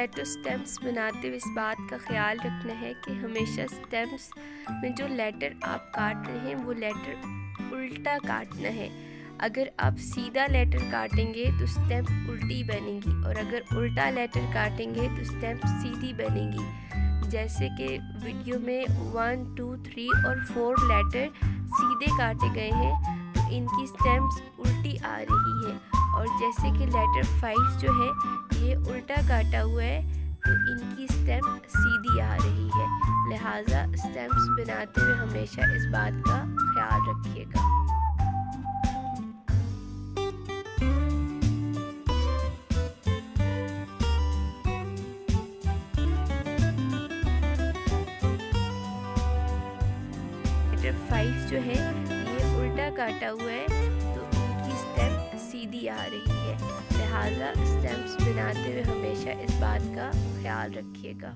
Letter stamps बनाते हुए इस बात का ख्याल रखना है कि हमेशा स्टेम्प्स में जो लेटर आप काट रहे हैं वो लेटर उल्टा काटना है। अगर आप सीधा लेटर काटेंगे तो स्टेम्प उल्टी बनेगी और अगर उल्टा लेटर काटेंगे तो स्टेम्प सीधी बनेगी। जैसे कि वीडियो में 1, 2, 3 और 4 लेटर सीधे काटे गए हैं तो इनकी स्टेम्प्स उल्टी आ रही है, और जैसे कि लेटर 5 जो है ये उल्टा काटा हुआ है तो इनकी स्टेम्प सीधी आ रही है। लिहाजा स्टेम्प्स बनाते हुए हमेशा इस बात का ख्याल रखिएगा। लेटर 5 जो है ये उल्टा काटा हुआ है तो इनकी स्टेम्प सीधी आ रही है। लिहाजा स्टेम्प्स बनाते हुए हमेशा इस बात का ख्याल रखिएगा।